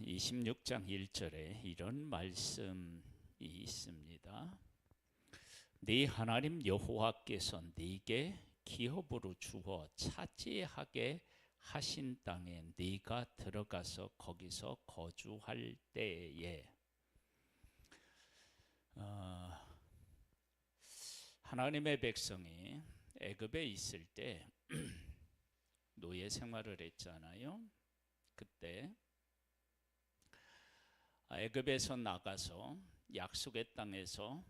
26장 1절에 이런 말씀이 있습니다. 네 하나님 여호와께서 네게 기업으로 주어 차지하게 하신 땅에 네가 들어가서 거기서 거주할 때에 하나님의 백성이 애굽에 있을 때 노예 생활을 했잖아요. 그때 애굽에서 나가서 약속의 땅에서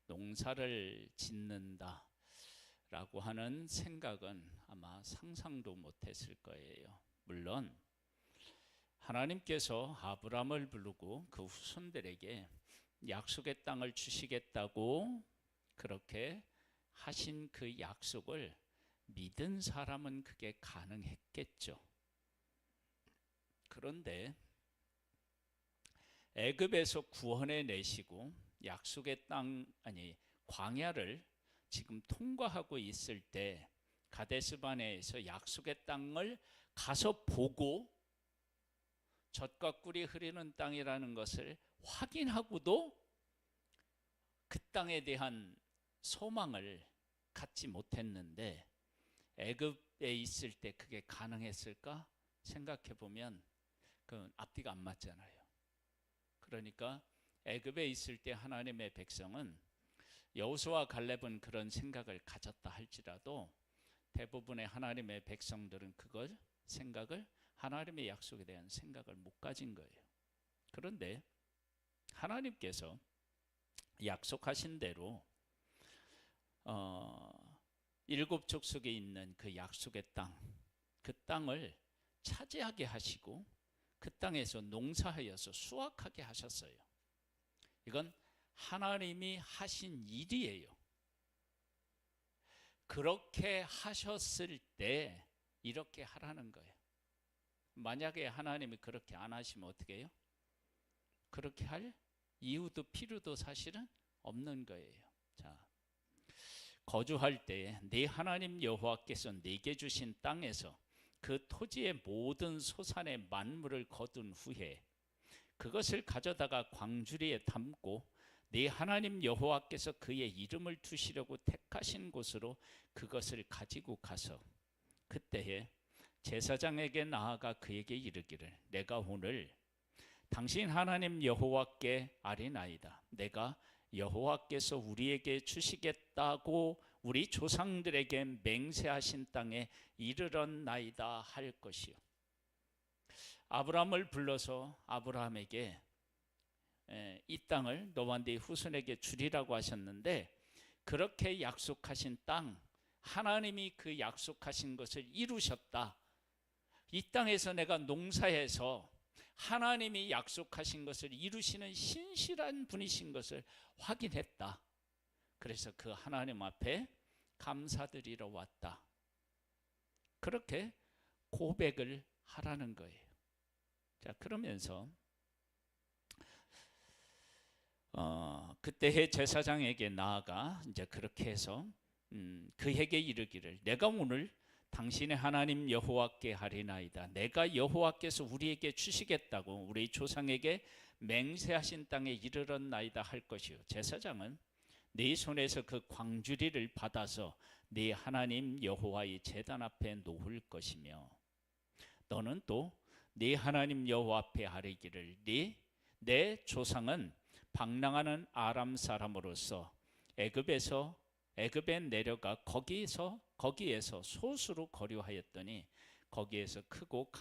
농사를 짓는다 라고 하는 생각은 아마 상상도 못했을 거예요. 물론 하나님께서 아브라함을 부르고 그 후손들에게 약속의 땅을 주시겠다고 그렇게 하신 그 약속을 믿은 사람은 그게 가능했겠죠. 그런데 애굽에서 구원해 내시고 약속의 땅 광야를 지금 통과하고 있을 때 가데스바네에서 약속의 땅을 가서 보고 젖과 꿀이 흐르는 땅이라는 것을 확인하고도 그 땅에 대한 소망을 갖지 못했는데 애굽에 있을 때 그게 가능했을까 생각해 보면 그 앞뒤가 안 맞잖아요. 그러니까 애굽에 있을 때 하나님의 백성은 여호수아와 갈렙은 그런 생각을 가졌다 할지라도 대부분의 하나님의 백성들은 그걸 생각을 하나님의 약속에 대한 생각을 못 가진 거예요. 그런데 하나님께서 약속하신 대로 일곱 족속에 있는 그 약속의 땅, 그 땅을 차지하게 하시고 그 땅에서 농사하여서 수확하게 하셨어요. 이건 하나님이 하신 일이에요. 그렇게 하셨을 때 이렇게 하라는 거예요. 만약에 하나님이 그렇게 안 하시면 어떻게 해요? 그렇게 할 이유도 필요도 사실은 없는 거예요. 자, 거주할 때에 네 하나님 여호와께서 네게 주신 땅에서 그 토지의 모든 소산의 만물을 거둔 후에 그것을 가져다가 광주리에 담고 네 하나님 여호와께서 그의 이름을 두시려고 택하신 곳으로 그것을 가지고 가서 그때에 제사장에게 나아가 그에게 이르기를 내가 오늘 당신 하나님 여호와께 아뢰나이다. 내가 여호와께서 우리에게 주시겠다고 우리 조상들에게 맹세하신 땅에 이르렀나이다 할 것이요. 아브라함을 불러서 아브라함에게 이 땅을 너와 네 후손에게 주리라고 하셨는데 그렇게 약속하신 땅, 하나님이 그 약속하신 것을 이루셨다. 이 땅에서 내가 농사해서 하나님이 약속하신 것을 이루시는 신실한 분이신 것을 확인했다. 그래서 그 하나님 앞에 감사드리러 왔다. 그렇게 고백을 하라는 거예요. 자, 그러면서 그때의 제사장에게 나아가 이제 그렇게 해서 그에게 이르기를 내가 오늘 당신의 하나님 여호와께 하리나이다. 내가 여호와께서 우리에게 주시겠다고 우리 조상에게 맹세하신 땅에 이르렀나이다 할 것이요. 제사장은 네 손에서 그 광주리를 받아서 네 하나님 여호와의 제단 앞에 놓을 것이며 너는 또 네 하나님 여호와 앞에 아뢰기를 내 조상은 방랑하는 아람 사람으로서 애굽에 내려가 거기에서 소수로 거류하였더니 거기에서 크고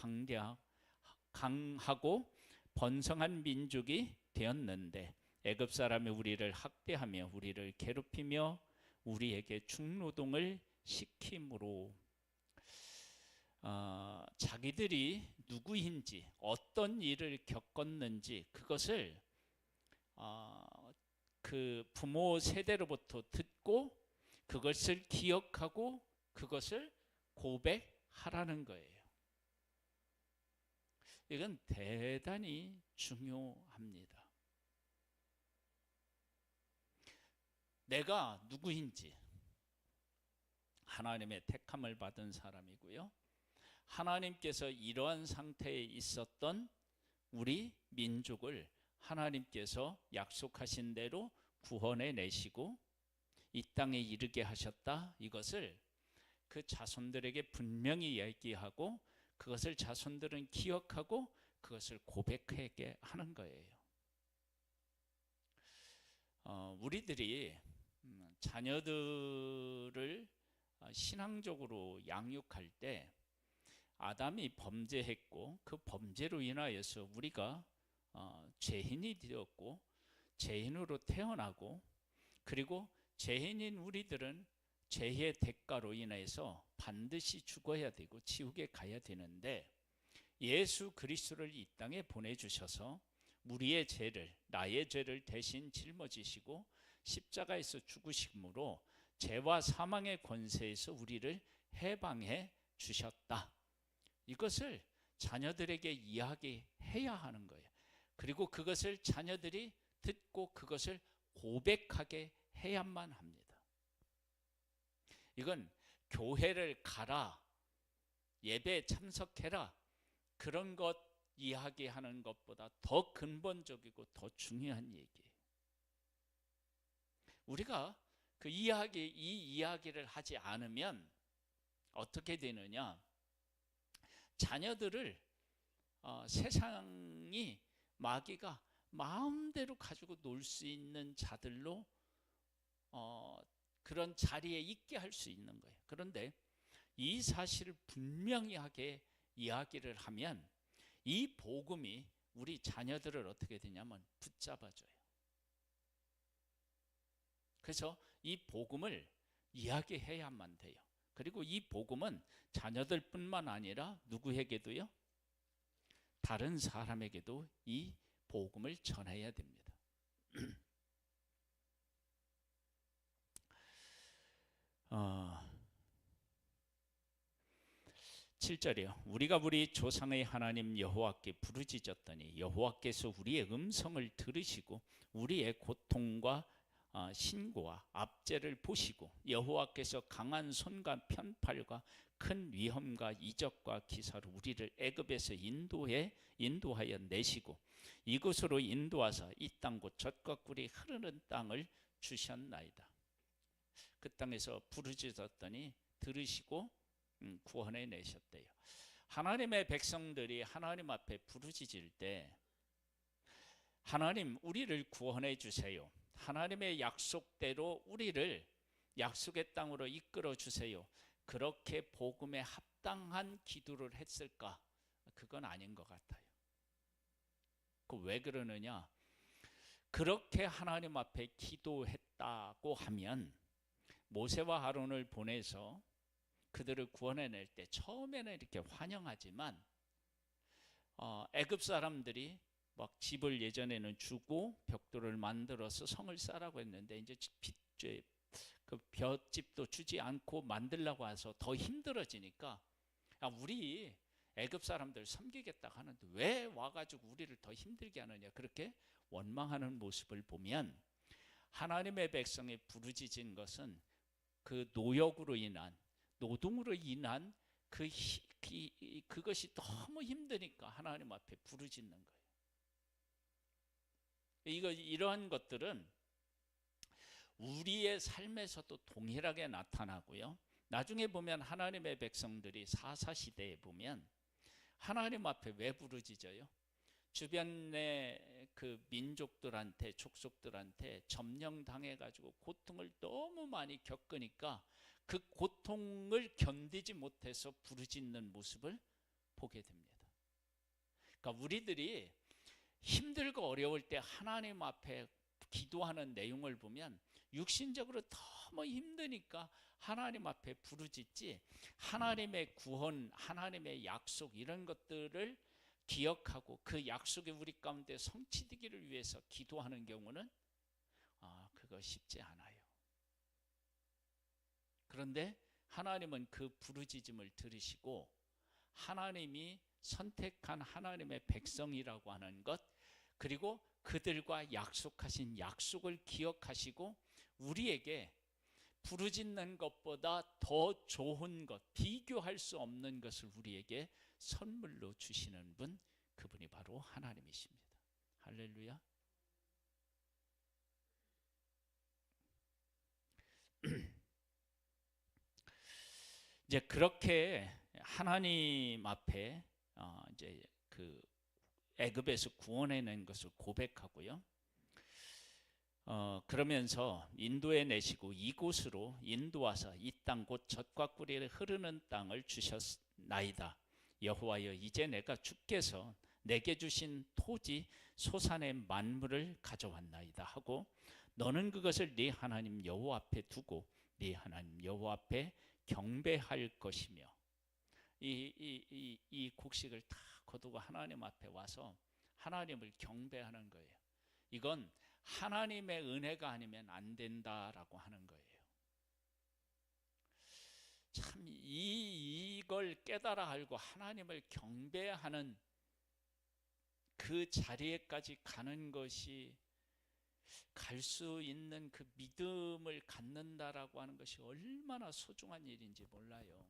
강하고 번성한 민족이 되었는데 애굽 사람이 우리를 학대하며 우리를 괴롭히며 우리에게 중노동을 시킴으로 자기들이 누구인지 어떤 일을 겪었는지 그것을 그 부모 세대로부터 듣고 그것을 기억하고 그것을 고백하라는 거예요. 이건 대단히 중요합니다. 내가 누구인지 하나님의 택함을 받은 사람이고요. 하나님께서 이러한 상태에 있었던 우리 민족을 하나님께서 약속하신 대로 구원해 내시고 이 땅에 이르게 하셨다. 이것을 그 자손들에게 분명히 얘기하고 그것을 자손들은 기억하고 그것을 고백하게 하는 거예요. 우리들이 자녀들을 신앙적으로 양육할 때 아담이 범죄했고 그 범죄로 인하여서 우리가 죄인이 되었고 죄인으로 태어나고 그리고 죄인인 우리들은 죄의 대가로 인해서 반드시 죽어야 되고 지옥에 가야 되는데 예수 그리스도를 이 땅에 보내주셔서 우리의 죄를 나의 죄를 대신 짊어지시고 십자가에서 죽으심으로 죄와 사망의 권세에서 우리를 해방해 주셨다. 이것을 자녀들에게 이야기해야 하는 거예요. 그리고 그것을 자녀들이 듣고 그것을 고백하게 해야만 합니다. 이건 교회를 가라, 예배에 참석해라 그런 것 이야기하는 것보다 더 근본적이고 더 중요한 얘기예요. 우리가 이 이야기를 하지 않으면 어떻게 되느냐? 자녀들을 세상이 마귀가 마음대로 가지고 놀 수 있는 자들로 그런 자리에 있게 할 수 있는 거예요. 그런데 이 사실을 분명히 하게 이야기를 하면 이 복음이 우리 자녀들을 어떻게 되냐면 붙잡아줘요. 그래서 이 복음을 이야기해야만 돼요. 그리고 이 복음은 자녀들뿐만 아니라 누구에게도요? 다른 사람에게도 이 복음을 전해야 됩니다. 7절이요. 우리가 우리 조상의 하나님 여호와께 부르짖었더니 여호와께서 우리의 음성을 들으시고 우리의 고통과 신고와 압제를 보시고 여호와께서 강한 손과 편팔과 큰 위험과 이적과 기사로 우리를 애굽에서 인도하여 내시고 이곳으로 인도하사 이 땅 곧 젖과 꿀이 흐르는 땅을 주셨나이다. 그 땅에서 부르짖었더니 들으시고 구원해 내셨대요. 하나님의 백성들이 하나님 앞에 부르짖을 때 하나님 우리를 구원해 주세요. 하나님의 약속대로 우리를 약속의 땅으로 이끌어 주세요. 그렇게 복음에 합당한 기도를 했을까? 그건 아닌 것 같아요. 왜 그러느냐? 그렇게 하나님 앞에 기도했다고 하면 모세와 아론을 보내서 그들을 구원해낼 때 처음에는 이렇게 환영하지만 애굽 사람들이 막 집을 예전에는 주고 벽돌을 만들어서 성을 쌓으라고 했는데 이제 그 볏집도 주지 않고 만들려고 해서 더 힘들어지니까 우리 애굽 사람들 섬기겠다 하는데 왜 와가지고 우리를 더 힘들게 하느냐 그렇게 원망하는 모습을 보면 하나님의 백성이 부르짖은 것은 그 노역으로 인한 노동으로 인한 그것이 너무 힘드니까 하나님 앞에 부르짖는 거예요. 이러한 것들은 우리의 삶에서도 동일하게 나타나고요. 나중에 보면 하나님의 백성들이 사사시대에 보면 하나님 앞에 왜 부르짖어요? 주변의 그 민족들한테 족속들한테 점령당해가지고 고통을 너무 많이 겪으니까 그 고통을 견디지 못해서 부르짖는 모습을 보게 됩니다. 그러니까 우리들이 힘들고 어려울 때 하나님 앞에 기도하는 내용을 보면 육신적으로 너무 힘드니까 하나님 앞에 부르짖지 하나님의 구원, 하나님의 약속 이런 것들을 기억하고 그 약속이 우리 가운데 성취되기를 위해서 기도하는 경우는 그거 쉽지 않아요. 그런데 하나님은 그 부르짖음을 들으시고 하나님이 선택한 하나님의 백성이라고 하는 것 그리고 그들과 약속하신 약속을 기억하시고 우리에게 부르짖는 것보다 더 좋은 것, 비교할 수 없는 것을 우리에게 선물로 주시는 분, 그분이 바로 하나님이십니다. 할렐루야. 이제 그렇게 하나님 앞에 이제 그 애굽에서 구원해낸 것을 고백하고요. 그러면서 인도해 내시고 이곳으로 인도하사 이 땅 곧 젖과 꿀이 흐르는 땅을 주셨나이다. 여호와여, 이제 내가 주께서 내게 주신 토지 소산의 만물을 가져왔나이다 하고, 너는 그것을 네 하나님 여호와 앞에 두고 네 하나님 여호와 앞에 경배할 것이며, 이 곡식을 다 거두고 하나님 앞에 와서 하나님을 경배하는 거예요. 이건 하나님의 은혜가 아니면 안 된다라고 하는 거예요. 참 이걸 깨달아 알고 하나님을 경배하는 그 자리에까지 가는 것이, 갈 수 있는 그 믿음을 갖는다라고 하는 것이 얼마나 소중한 일인지 몰라요.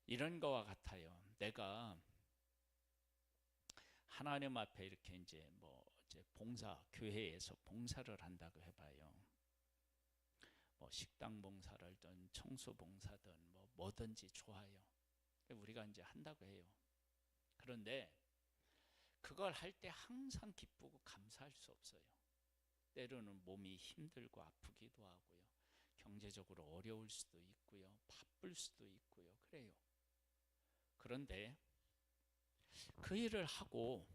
이런 거와 같아요. 내가 하나님 앞에 이렇게 이제 봉사, 교회에서 봉사를 한다고 해봐요. 식당 봉사를든 청소 봉사든 뭐든지 좋아요. 우리가 이제 한다고 해요. 그런데 그걸 할 때 항상 기쁘고 감사할 수 없어요. 때로는 몸이 힘들고 아프기도 하고요. 경제적으로 어려울 수도 있고요. 바쁠 수도 있고요. 그래요. 그런데 그 일을 하고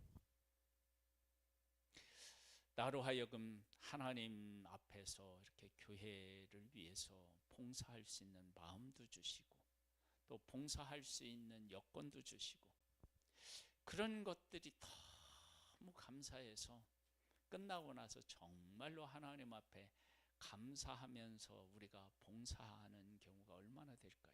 나로 하여금 하나님 앞에서 이렇게 교회를 위해서 봉사할 수 있는 마음도 주시고, 또 봉사할 수 있는 여건도 주시고, 그런 것들이 너무 감사해서 끝나고 나서 정말로 하나님 앞에 감사하면서 우리가 봉사하는 경우가 얼마나 될까요?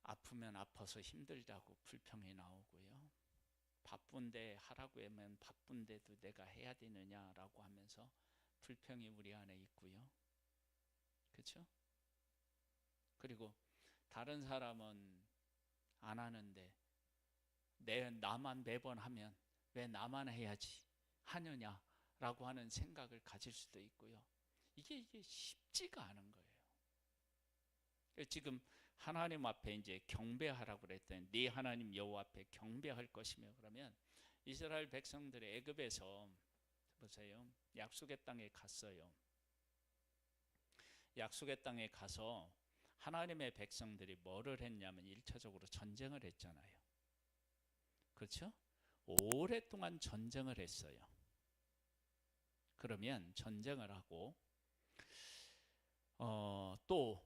아프면 아파서 힘들다고 불평이 나오고요. 바쁜데 하라고 하면 바쁜데도 내가 해야 되느냐라고 하면서 불평이 우리 안에 있고요. 그렇죠? 그리고 다른 사람은 안 하는데 나만 매번 하면 왜 나만 해야지 하느냐라고 하는 생각을 가질 수도 있고요. 이게 쉽지가 않은 거예요. 지금 하나님 앞에 이제 경배하라고 그랬더니 네 하나님 여호와 앞에 경배할 것이며, 그러면 이스라엘 백성들이 애굽에서 보세요. 약속의 땅에 갔어요. 약속의 땅에 가서 하나님의 백성들이 뭐를 했냐면 1차적으로 전쟁을 했잖아요. 그렇죠? 오랫동안 전쟁을 했어요. 그러면 전쟁을 하고 또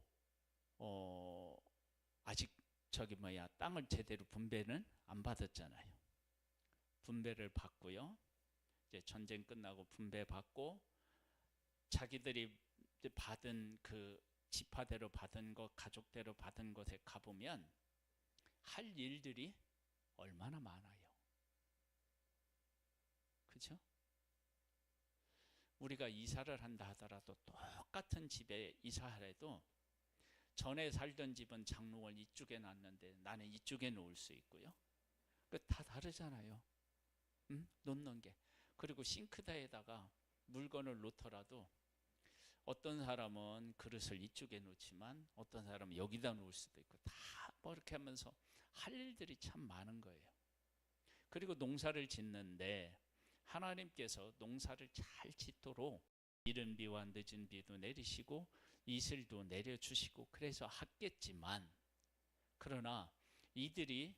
아직 땅을 제대로 분배는 안 받았잖아요. 분배를 받고요. 이제 전쟁 끝나고 분배 받고 자기들이 받은 그 지파대로 받은 것, 가족대로 받은 것에 가보면 할 일들이 얼마나 많아요. 그렇죠? 우리가 이사를 한다 하더라도 똑같은 집에 이사하래도 전에 살던 집은 장롱을 이쪽에 놨는데 나는 이쪽에 놓을 수 있고요. 다 다르잖아요. 놓는 게. 그리고 싱크대에다가 물건을 놓더라도 어떤 사람은 그릇을 이쪽에 놓지만 어떤 사람은 여기다 놓을 수도 있고, 다 이렇게 하면서 할 일들이 참 많은 거예요. 그리고 농사를 짓는데 하나님께서 농사를 잘 짓도록 이른 비와 늦은 비도 내리시고 이슬도 내려주시고 그래서 하겠지만, 그러나 이들이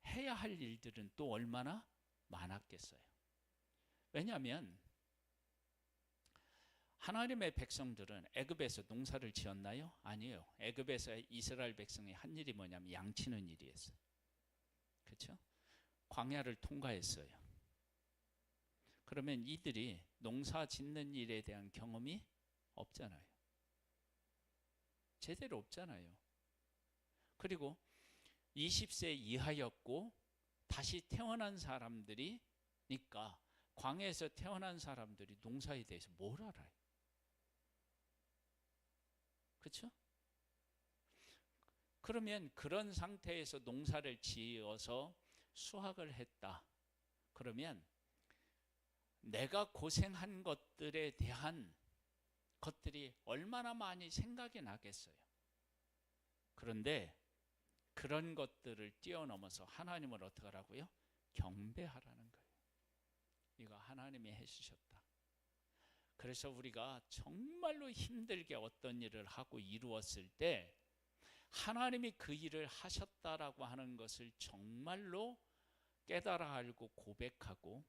해야 할 일들은 또 얼마나 많았겠어요. 왜냐하면 하나님의 백성들은 애굽에서 농사를 지었나요? 아니에요. 애굽에서 이스라엘 백성이 한 일이 뭐냐면 양치는 일이었어요. 그렇죠? 광야를 통과했어요. 그러면 이들이 농사 짓는 일에 대한 경험이 없잖아요. 제대로 없잖아요. 그리고 20세 이하였고 다시 태어난 사람들이니까 광야에서 태어난 사람들이 농사에 대해서 뭘 알아요? 그렇죠? 그러면 그런 상태에서 농사를 지어서 수확을 했다. 그러면 내가 고생한 것들에 대한 것들이 얼마나 많이 생각이 나겠어요. 그런데 그런 것들을 뛰어넘어서 하나님을 어떻게 하라고요? 경배하라는 거예요. 이거 하나님이 해주셨다. 그래서 우리가 정말로 힘들게 어떤 일을 하고 이루었을 때 하나님이 그 일을 하셨다라고 하는 것을 정말로 깨달아 알고 고백하고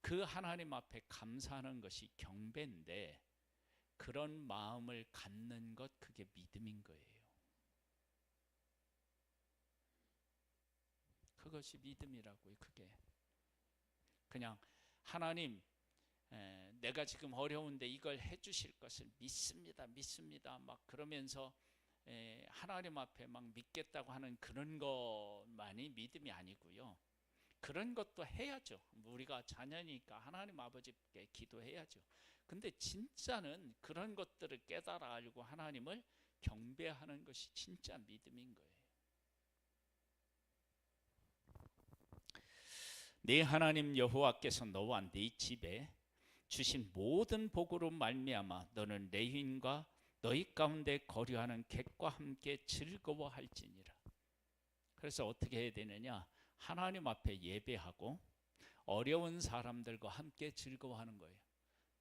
그 하나님 앞에 감사하는 것이 경배인데, 그런 마음을 갖는 것, 그게 믿음인 거예요. 그것이 믿음이라고요. 그게 그냥 하나님, 내가 지금 어려운데 이걸 해주실 것을 믿습니다 막 그러면서 하나님 앞에 막 믿겠다고 하는 그런 것만이 믿음이 아니고요. 그런 것도 해야죠. 우리가 자녀니까 하나님 아버지께 기도해야죠. 근데 진짜는 그런 것들을 깨달아 알고 하나님을 경배하는 것이 진짜 믿음인 거예요. 네 하나님 여호와께서 너와 네 집에 주신 모든 복으로 말미암아 너는 레위인과 너희 가운데 거류하는 객과 함께 즐거워할지니라. 그래서 어떻게 해야 되느냐? 하나님 앞에 예배하고 어려운 사람들과 함께 즐거워하는 거예요.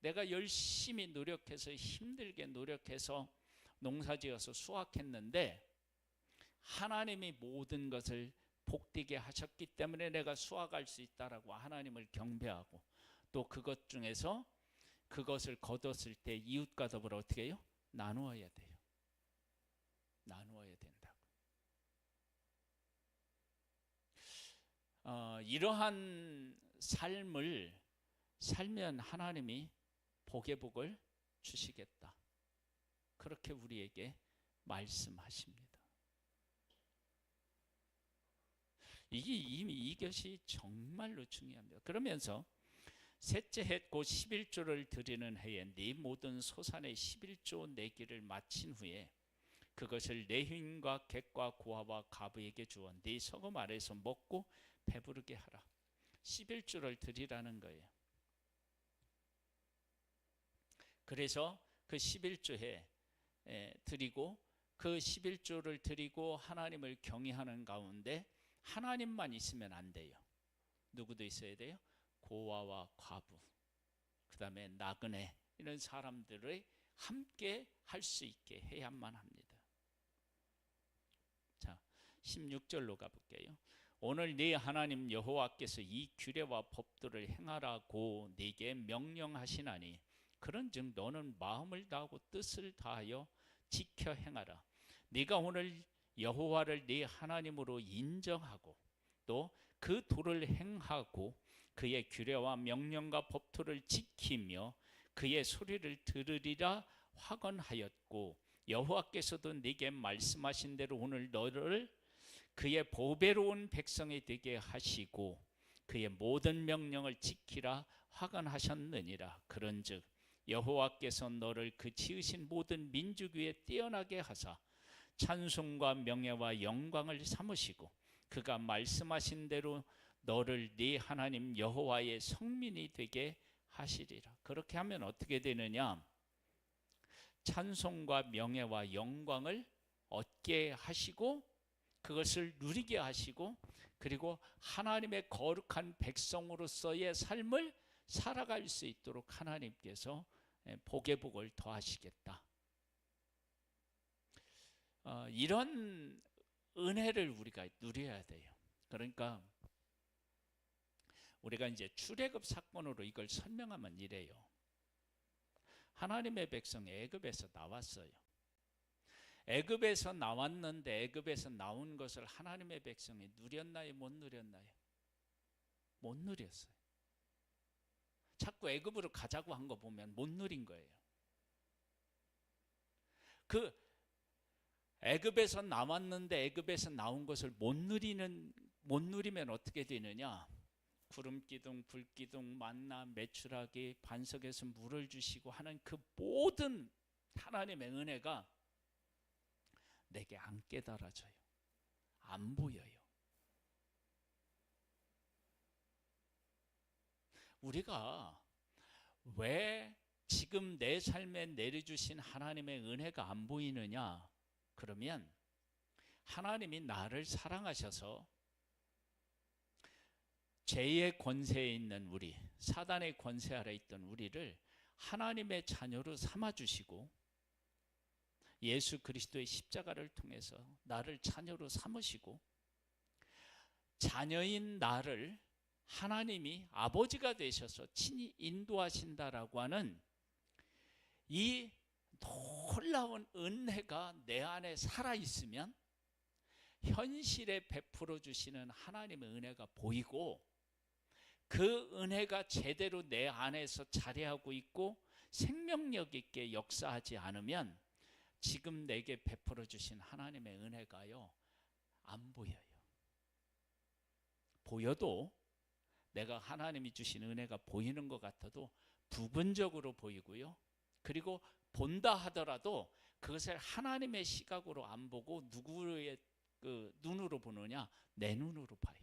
내가 열심히 노력해서 힘들게 노력해서 농사지어서 수확했는데 하나님이 모든 것을 복되게 하셨기 때문에 내가 수확할 수 있다라고 하나님을 경배하고, 또 그것 중에서 그것을 거뒀을 때 이웃과 더불어 어떻게 해요? 나누어야 돼요. 나누어야 된다고. 이러한 삶을 살면 하나님이 복의 복을 주시겠다. 그렇게 우리에게 말씀하십니다. 이것이 정말로 중요합니다. 그러면서 셋째 해 곧 11조를 드리는 해에 네 모든 소산의 11조 내기를 마친 후에 그것을 레위인과 객과 고아와 가부에게 주어 네 서금 아래서 먹고 배부르게 하라. 11조를 드리라는 거예요. 그래서 그 11조에 드리고, 그 11조를 드리고 하나님을 경외하는 가운데 하나님만 있으면 안 돼요. 누구도 있어야 돼요? 고아와 과부, 그 다음에 나그네, 이런 사람들을 함께 할 수 있게 해야만 합니다. 자, 16절로 가볼게요. 오늘 네 하나님 여호와께서 이 규례와 법도를 행하라고 네게 명령하시나니 그런즉 너는 마음을 다하고 뜻을 다하여 지켜 행하라. 네가 오늘 여호와를 네 하나님으로 인정하고 또 그 도를 행하고 그의 규례와 명령과 법도를 지키며 그의 소리를 들으리라 확언하였고, 여호와께서도 네게 말씀하신 대로 오늘 너를 그의 보배로운 백성이 되게 하시고 그의 모든 명령을 지키라 확언하셨느니라. 그런즉 여호와께서 너를 그 지으신 모든 민족 위에 뛰어나게 하사 찬송과 명예와 영광을 삼으시고 그가 말씀하신 대로 너를 네 하나님 여호와의 성민이 되게 하시리라. 그렇게 하면 어떻게 되느냐? 찬송과 명예와 영광을 얻게 하시고 그것을 누리게 하시고, 그리고 하나님의 거룩한 백성으로서의 삶을 살아갈 수 있도록 하나님께서 복의 복을 더하시겠다. 이런 은혜를 우리가 누려야 돼요. 그러니까 우리가 이제 출애굽 사건으로 이걸 설명하면 이래요. 하나님의 백성 애굽에서 나왔어요. 애굽에서 나왔는데 애굽에서 나온 것을 하나님의 백성이 누렸나요? 못 누렸나요? 못 누렸어요. 자꾸 애굽으로 가자고 한 거 보면 못 누린 거예요. 그 애굽에서 나왔는데 애굽에서 나온 것을 못 누리면 어떻게 되느냐? 구름 기둥, 불 기둥, 만나, 메추라기, 반석에서 물을 주시고 하는 그 모든 하나님의 은혜가 내게 안 깨달아져요. 안 보여요. 우리가 왜 지금 내 삶에 내려주신 하나님의 은혜가 안 보이느냐? 그러면 하나님이 나를 사랑하셔서 죄의 권세에 있는 우리, 사단의 권세 아래 있던 우리를 하나님의 자녀로 삼아주시고 예수 그리스도의 십자가를 통해서 나를 자녀로 삼으시고 자녀인 나를 하나님이 아버지가 되셔서 친히 인도하신다라고 하는 이 놀라운 은혜가 내 안에 살아있으면 현실에 베풀어 주시는 하나님의 은혜가 보이고 그 은혜가 제대로 내 안에서 자리하고 있고 생명력 있게 역사하지 않으면 지금 내게 베풀어 주신 하나님의 은혜가요 안 보여요. 보여도 내가 하나님이 주신 은혜가 보이는 것 같아도 부분적으로 보이고요. 그리고 본다 하더라도 그것을 하나님의 시각으로 안 보고 누구의 그 눈으로 보느냐? 내 눈으로 봐요.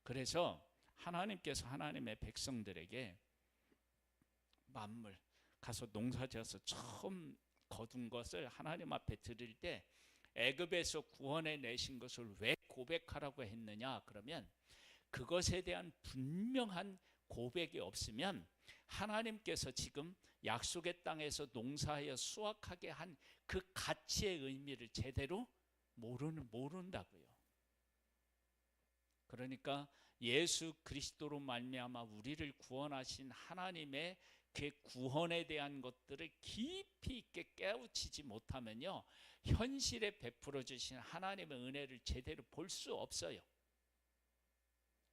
그래서 하나님께서 하나님의 백성들에게 만물 가서 농사지어서 처음 거둔 것을 하나님 앞에 드릴 때 애굽에서 구원해 내신 것을 왜 고백하라고 했느냐? 그러면 그것에 대한 분명한 고백이 없으면 하나님께서 지금 약속의 땅에서 농사하여 수확하게 한 그 가치의 의미를 제대로 모른다고요. 그러니까 예수 그리스도로 말미암아 우리를 구원하신 하나님의 그 구원에 대한 것들을 깊이 있게 깨우치지 못하면요 현실에 베풀어 주신 하나님의 은혜를 제대로 볼 수 없어요.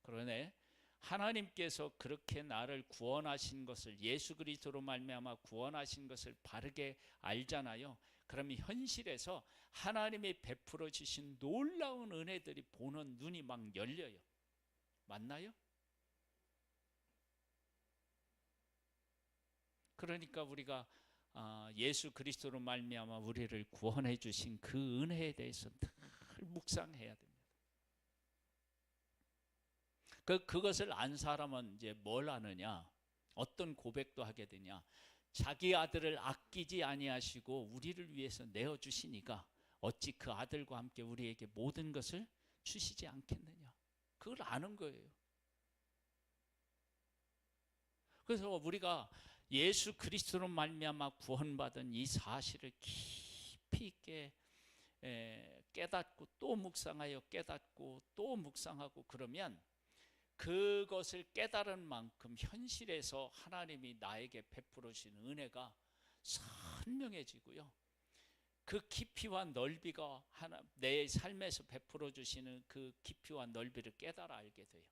그러네 하나님께서 그렇게 나를 구원하신 것을 예수 그리스도로 말미암아 구원하신 것을 바르게 알잖아요. 그러면 현실에서 하나님이 베풀어 주신 놀라운 은혜들이 보는 눈이 막 열려요. 맞나요? 그러니까 우리가 예수 그리스도로 말미암아 우리를 구원해 주신 그 은혜에 대해서 늘 묵상해야 됩니다. 그것을 안 사람은 이제 뭘 하느냐? 어떤 고백도 하게 되냐? 자기 아들을 아끼지 아니하시고 우리를 위해서 내어 주시니까 어찌 그 아들과 함께 우리에게 모든 것을 주시지 않겠느냐? 그걸 아는 거예요. 그래서 우리가 예수 그리스도로 말미암아 구원받은 이 사실을 깊이 있게 깨닫고 또 묵상하여 깨닫고 또 묵상하고 그러면 그것을 깨달은 만큼 현실에서 하나님이 나에게 베풀어 주신 은혜가 선명해지고요. 그 깊이와 넓이가 내 삶에서 베풀어 주시는 그 깊이와 넓이를 깨달아 알게 돼요.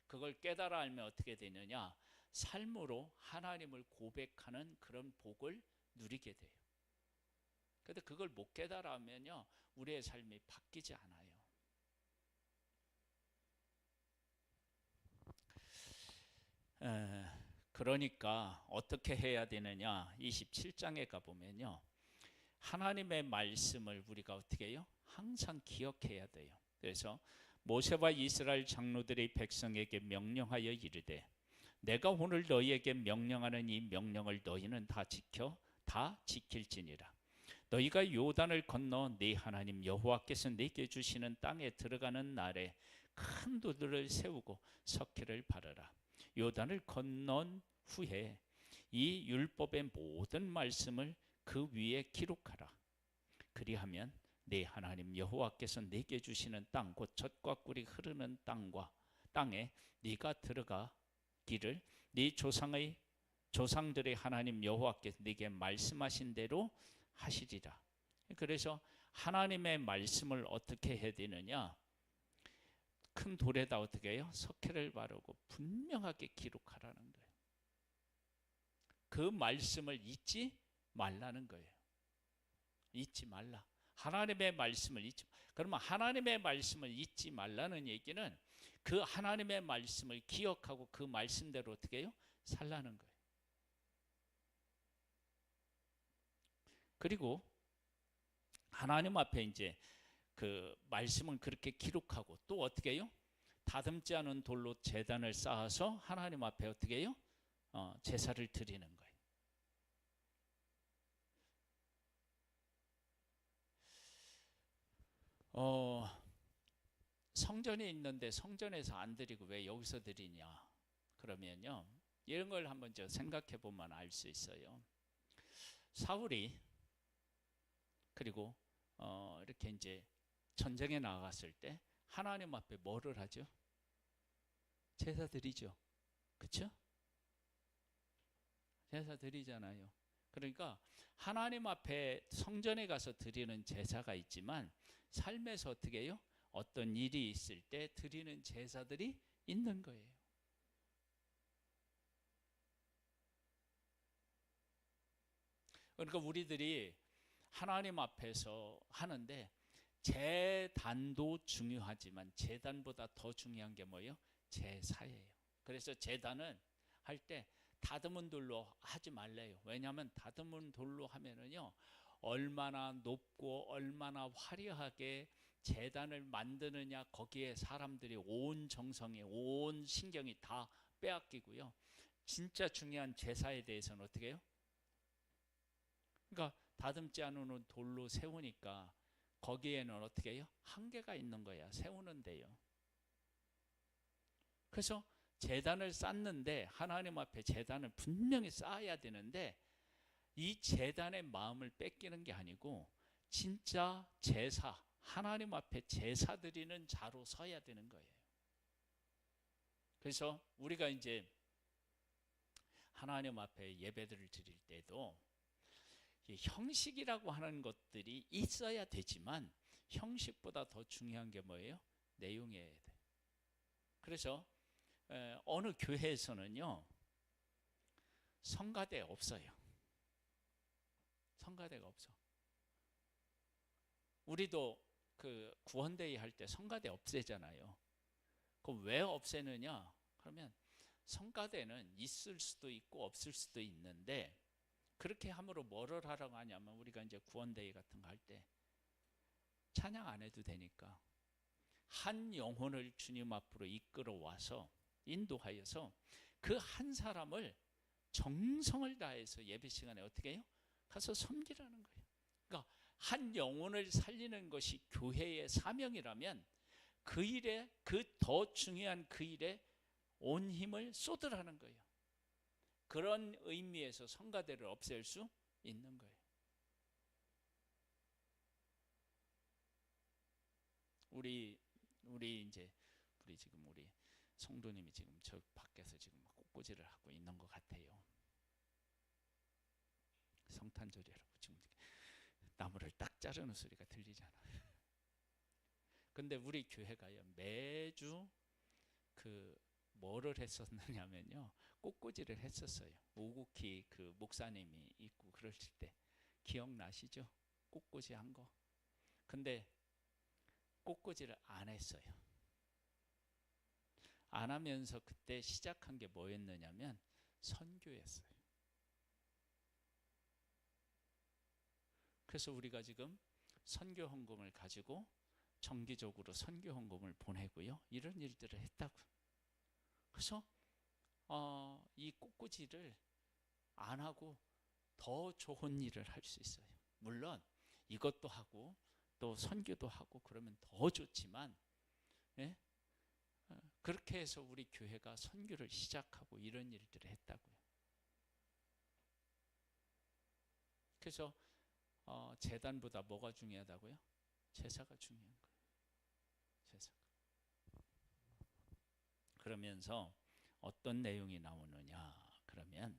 그걸 깨달아 알면 어떻게 되느냐? 삶으로 하나님을 고백하는 그런 복을 누리게 돼요. 그런데 그걸 못 깨달아 하면요 우리의 삶이 바뀌지 않아요. 그러니까 어떻게 해야 되느냐? 27장에 가보면요 하나님의 말씀을 우리가 어떻게 해요? 항상 기억해야 돼요. 그래서 모세와 이스라엘 장로들이 백성에게 명령하여 이르되 내가 오늘 너희에게 명령하는 이 명령을 너희는 다 지킬지니라. 너희가 요단을 건너 네 하나님 여호와께서 네게 주시는 땅에 들어가는 날에 큰 돌들을 세우고 석회를 바르라. 요단을 건넌 후에 이 율법의 모든 말씀을 그 위에 기록하라. 그리하면 네 하나님 여호와께서 네게 주시는 땅 곧 젖과 꿀이 흐르는 땅에 네가 들어가기를 네 조상들의 하나님 여호와께서 네게 말씀하신 대로 하시리라. 그래서 하나님의 말씀을 어떻게 해야 되느냐? 큰 돌에다 어떻게 해요? 석회를 바르고 분명하게 기록하라는 거예요. 그 말씀을 잊지 말라는 거예요. 잊지 말라. 하나님의 말씀을 잊지. 그러면 하나님의 말씀을 잊지 말라는 얘기는 그 하나님의 말씀을 기억하고 그 말씀대로 어떻게 해요? 살라는 거예요. 그리고 하나님 앞에 이제 그 말씀은 그렇게 기록하고 또 어떻게 해요? 다듬지 않은 돌로 제단을 쌓아서 하나님 앞에 어떻게 해요? 제사를 드리는 거예요. 성전이 있는데 성전에서 안 드리고 왜 여기서 드리냐? 그러면요, 이런 걸 한번 생각해 보면 알 수 있어요. 사울이 그리고 이렇게 이제 전쟁에 나갔을 때 하나님 앞에 뭐를 하죠? 제사 드리죠. 그렇죠? 제사 드리잖아요. 그러니까 하나님 앞에 성전에 가서 드리는 제사가 있지만 삶에서 어떻게 해요? 어떤 일이 있을 때 드리는 제사들이 있는 거예요. 그러니까 우리들이 하나님 앞에서 하는데 제단도 중요하지만 제단보다 더 중요한 게 뭐예요? 제사예요. 그래서 제단은 할 때 다듬은 돌로 하지 말래요. 왜냐하면 다듬은 돌로 하면은요, 얼마나 높고 얼마나 화려하게 제단을 만드느냐, 거기에 사람들이 온 정성이, 온 신경이 다 빼앗기고요. 진짜 중요한 제사에 대해서는 어떻게 해요? 그러니까 다듬지 않은 돌로 세우니까 거기에는 어떻게 해요? 한계가 있는 거야, 세우는데요. 그래서 제단을 쌓는데 하나님 앞에 제단을 분명히 쌓아야 되는데 이 제단의 마음을 뺏기는 게 아니고 진짜 제사, 하나님 앞에 제사 드리는 자로 서야 되는 거예요. 그래서 우리가 이제 하나님 앞에 예배들을 드릴 때도 형식이라고 하는 것들이 있어야 되지만 형식보다 더 중요한 게 뭐예요? 내용이어야 돼. 그래서 어느 교회에서는요, 성가대 없어요. 성가대가 없어. 우리도 그 구원데이 할 때 성가대 없애잖아요. 그럼 왜 없애느냐? 그러면 성가대는 있을 수도 있고 없을 수도 있는데 그렇게 함으로 뭐를 하라고 하냐면 우리가 이제 구원데이 같은 거 할 때 찬양 안 해도 되니까 한 영혼을 주님 앞으로 이끌어 와서 인도하여서 그 한 사람을 정성을 다해서 예배 시간에 어떻게 해요? 가서 섬기라는 거예요. 그러니까 한 영혼을 살리는 것이 교회의 사명이라면 그 일에, 그 더 중요한 그 일에 온 힘을 쏟으라는 거예요. 그런 의미에서 성가대를 없앨 수 있는 거예요. 우리 지금 우리 성도님이 지금 저 밖에서 지금 꽃꽂이를 하고 있는 것 같아요. 성탄절이라고 지금 나무를 딱 자르는 소리가 들리잖아요. 근데 우리 교회가요, 매주 그 뭐를 했었느냐면요, 꽃꽂이를 했었어요. 오국희 그 목사님이 있고 그럴 때 기억나시죠? 꽃꽂이 한 거. 근데 꽃꽂이를 안 했어요. 안 하면서 그때 시작한 게 뭐였느냐면 선교였어요. 그래서 우리가 지금 선교 헌금을 가지고 정기적으로 선교 헌금을 보내고요, 이런 일들을 했다고. 그래서 이 꽃꽂이를 안 하고 더 좋은 일을 할 수 있어요. 물론 이것도 하고 또 선교도 하고 그러면 더 좋지만, 예? 그렇게 해서 우리 교회가 선교를 시작하고 이런 일들을 했다고요. 그래서 제단보다 뭐가 중요하다고요? 제사가 중요한 거예요. 제사가. 그러면서 어떤 내용이 나오느냐? 그러면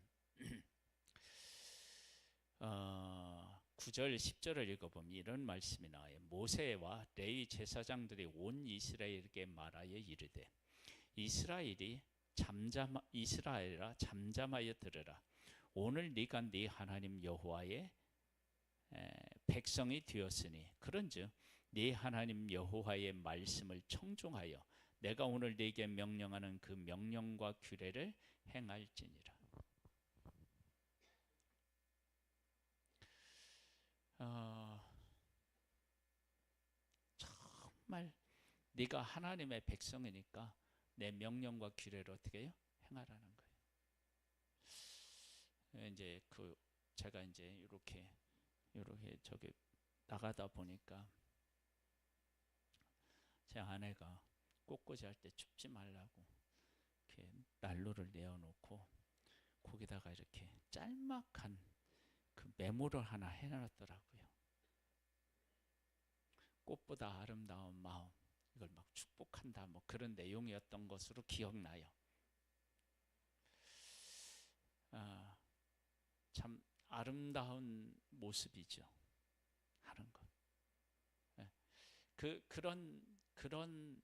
9절 10절을 읽어보면 이런 말씀이 나와요. 모세와 레위 제사장들이 온 이스라엘에게 말하여 이르되 이스라엘아 잠잠하여 들으라. 오늘 네가 네 하나님 여호와의 백성이 되었으니 그런즉 네 하나님 여호와의 말씀을 청종하여 내가 오늘 네게 명령하는 그 명령과 규례를 행할지니라. 정말 네가 하나님의 백성이니까 내 명령과 규례를 어떻게 해요? 행하라는 거예요. 이제 제가 이제 이렇게 저기 나가다 보니까 제 아내가 꽃꽂이 할 때 춥지 말라고 이렇게 난로를 내어놓고 거기다가 이렇게 짤막한 그 메모를 하나 해놨더라고요. 꽃보다 아름다운 마음, 이걸 막 축복한다, 뭐 그런 내용이었던 것으로 기억나요. 참 아름다운 모습이죠. 하는 것. 그런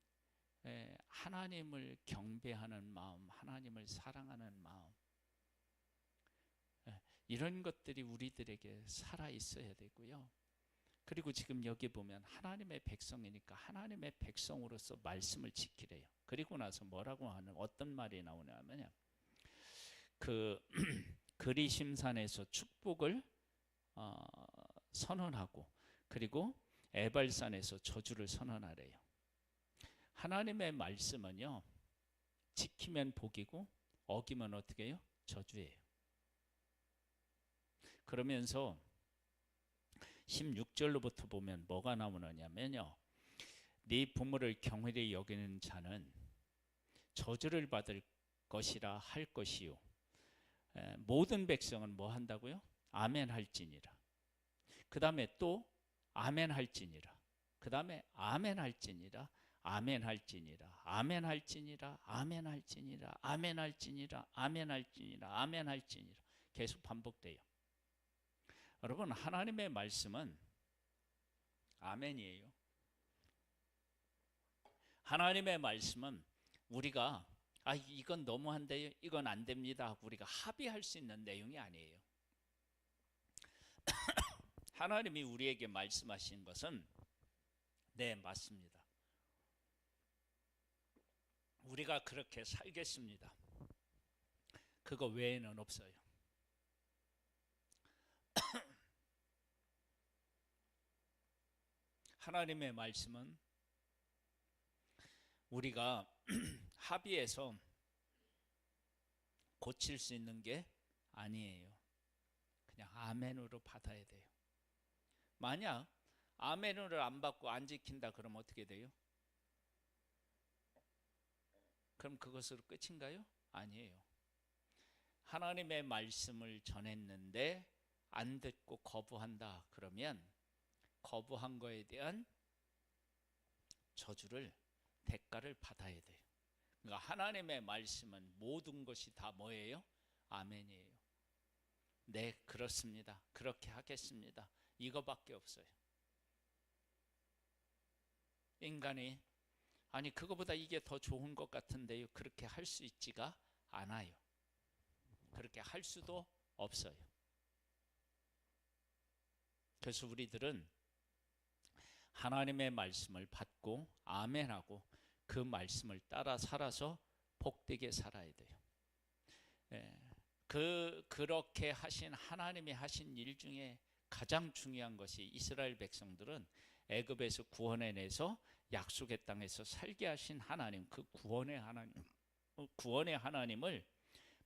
하나님을 경배하는 마음, 하나님을 사랑하는 마음, 이런 것들이 우리들에게 살아 있어야 되고요. 그리고 지금 여기 보면 하나님의 백성이니까 하나님의 백성으로서 말씀을 지키래요. 그리고 나서 뭐라고 하는 어떤 말이 나오냐면요. 그리심산에서 축복을 선언하고 그리고 에발산에서 저주를 선언하래요. 하나님의 말씀은요, 지키면 복이고 어기면 어떻게 해요? 저주예요. 그러면서 16절로부터 보면 뭐가 나오느냐면요, 네 부모를 경홀히 여기는 자는 저주를 받을 것이라 할 것이요, 모든 백성은 뭐 한다고요? 아멘 할지니라. 그 다음에 또 아멘 할지니라. 그 다음에 아멘 할지니라. 아멘 할지니라. 아멘 할지니라. 아멘 할지니라. 아멘 할지니라. 아멘 할지니라. 아멘 할지니라. 계속 반복돼요. 여러분, 하나님의 말씀은 아멘이에요. 하나님의 말씀은 우리가 이건 너무한데요, 이건 안 됩니다 하고 우리가 합의할 수 있는 내용이 아니에요. 하나님이 우리에게 말씀하신 것은 네, 맞습니다. 우리가 그렇게 살겠습니다. 그거 외에는 없어요. 하나님의 말씀은 우리가 합의해서 고칠 수 있는 게 아니에요. 그냥 아멘으로 받아야 돼요. 만약 아멘을 안 받고 안 지킨다 그러면 어떻게 돼요? 그럼 그것으로 끝인가요? 아니에요. 하나님의 말씀을 전했는데 안 듣고 거부한다 그러면 거부한 거에 대한 저주를, 대가를 받아야 돼요. 그러니까 하나님의 말씀은 모든 것이 다 뭐예요? 아멘이에요. 네, 그렇습니다. 그렇게 하겠습니다. 이거밖에 없어요. 인간이 아니 그거보다 이게 더 좋은 것 같은데요, 그렇게 할 수 있지가 않아요. 그렇게 할 수도 없어요. 그래서 우리들은 하나님의 말씀을 받고 아멘하고 그 말씀을 따라 살아서 복되게 살아야 돼요. 그렇게 하신 하나님이 하신 일 중에 가장 중요한 것이 이스라엘 백성들은 애굽에서 구원해내서 약속의 땅에서 살게 하신 하나님, 그 구원의 하나님을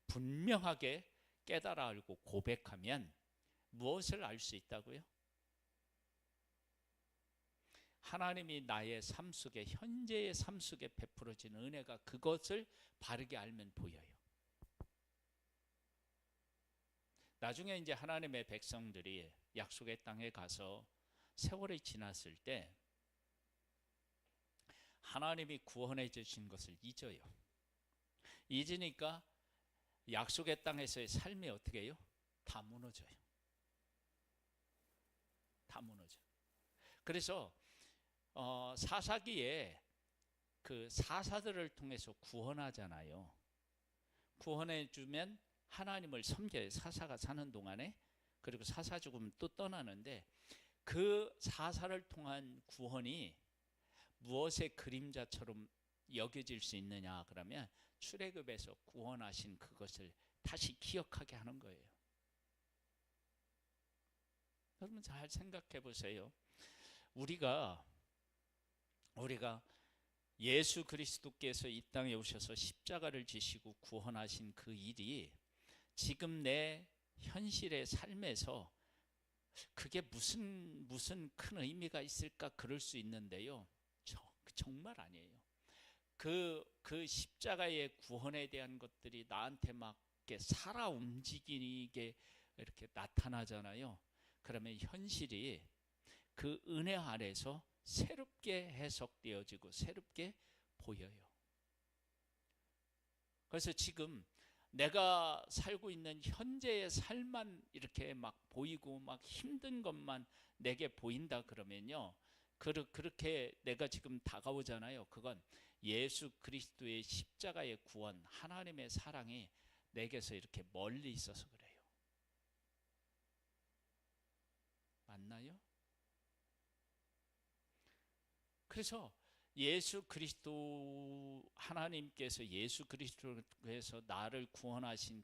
분명하게 깨달아 알고 고백하면 무엇을 알 수 있다고요? 하나님이 나의 삶 속에, 현재의 삶 속에 베풀어진 은혜가 그것을 바르게 알면 보여요. 나중에 이제 하나님의 백성들이 약속의 땅에 가서 세월이 지났을 때 하나님이 구원해 주신 것을 잊어요. 잊으니까 약속의 땅에서의 삶이 어떻게 해요? 다 무너져요. 다 무너져. 그래서 사사기에 그 사사들을 통해서 구원하잖아요. 구원해 주면 하나님을 섬겨요. 사사가 사는 동안에. 그리고 사사 죽으면 또 떠나는데 그 사사를 통한 구원이 무엇의 그림자처럼 여겨질 수 있느냐 그러면 출애굽에서 구원하신 그것을 다시 기억하게 하는 거예요. 여러분 잘 생각해 보세요. 우리가 우리가 예수 그리스도께서 이 땅에 오셔서 십자가를 지시고 구원하신 그 일이 지금 내 현실의 삶에서 그게 무슨 큰 의미가 있을까 그럴 수 있는데요. 정말 아니에요. 그 십자가의 구원에 대한 것들이 나한테 막 이렇게 살아 움직이게 이렇게 나타나잖아요. 그러면 현실이 그 은혜 안에서 새롭게 해석되어지고 새롭게 보여요. 그래서 지금 내가 살고 있는 현재의 삶만 이렇게 막 보이고 막 힘든 것만 내게 보인다 그러면요, 그렇게 내가 지금 다가오잖아요. 그건 예수 그리스도의 십자가의 구원, 하나님의 사랑이 내게서 이렇게 멀리 있어서 그래요. 맞나요? 그래서 예수 그리스도, 하나님께서 예수 그리스도에서 나를 구원하신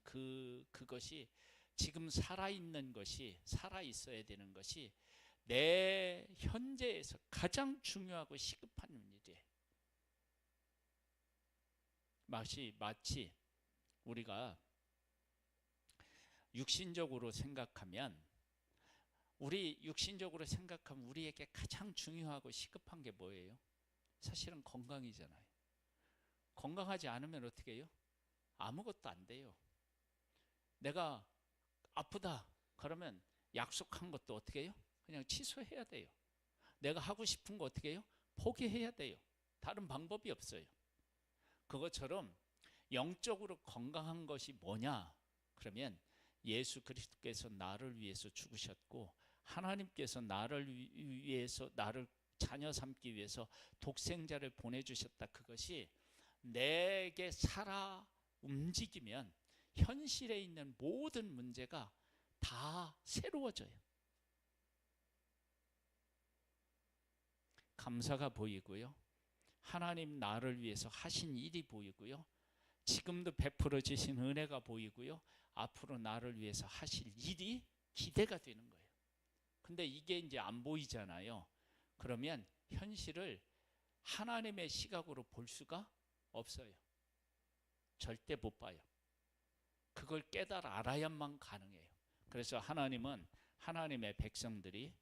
그것이 지금 살아있는 것이, 살아있어야 되는 것이 내 현재에서 가장 중요하고 시급한 일이에요. 마치 우리가 육신적으로 생각하면, 우리에게 가장 중요하고 시급한 게 뭐예요? 사실은 건강이잖아요. 건강하지 않으면 어떻게 해요? 아무것도 안 돼요. 내가 아프다 그러면 약속한 것도 어떻게 해요? 그냥 취소해야 돼요. 내가 하고 싶은 거 어떻게 해요? 포기해야 돼요. 다른 방법이 없어요. 그것처럼 영적으로 건강한 것이 뭐냐? 그러면 예수 그리스도께서 나를 위해서 죽으셨고, 하나님께서 나를 위해서, 나를 자녀 삼기 위해서 독생자를 보내주셨다. 그것이 내게 살아 움직이면 현실에 있는 모든 문제가 다 새로워져요. 감사가 보이고요, 하나님 나를 위해서 하신 일이 보이고요, 지금도 베풀어 주신 은혜가 보이고요, 앞으로 나를 위해서 하실 일이 기대가 되는 거예요. 근데 이게 이제 안 보이잖아요. 그러면 현실을 하나님의 시각으로 볼 수가 없어요. 절대 못 봐요. 그걸 깨달아 알아야만 가능해요. 그래서 하나님은 하나님의 백성들이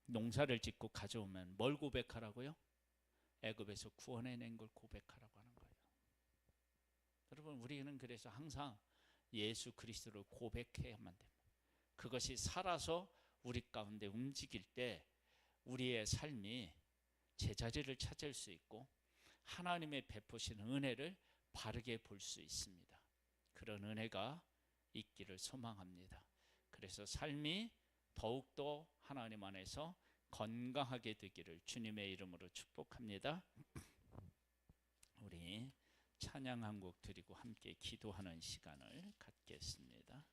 농사를 짓고 가져오면 뭘 고백하라고요? 애굽에서 구원해낸 걸 고백하라고 하는 거예요. 여러분, 우리는 그래서 항상 예수 그리스도를 고백해야만 됩니다. 그것이 살아서 우리 가운데 움직일 때 우리의 삶이 제자리를 찾을 수 있고 하나님의 베푸신 은혜를 바르게 볼 수 있습니다. 그런 은혜가 있기를 소망합니다. 그래서 삶이 더욱더 하나님 안에서 건강하게 되기를 주님의 이름으로 축복합니다. 우리 찬양 한 곡 드리고 함께 기도하는 시간을 갖겠습니다.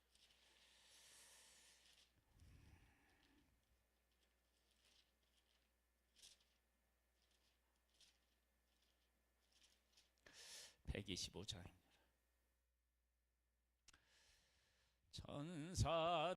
(125장입니다) 천사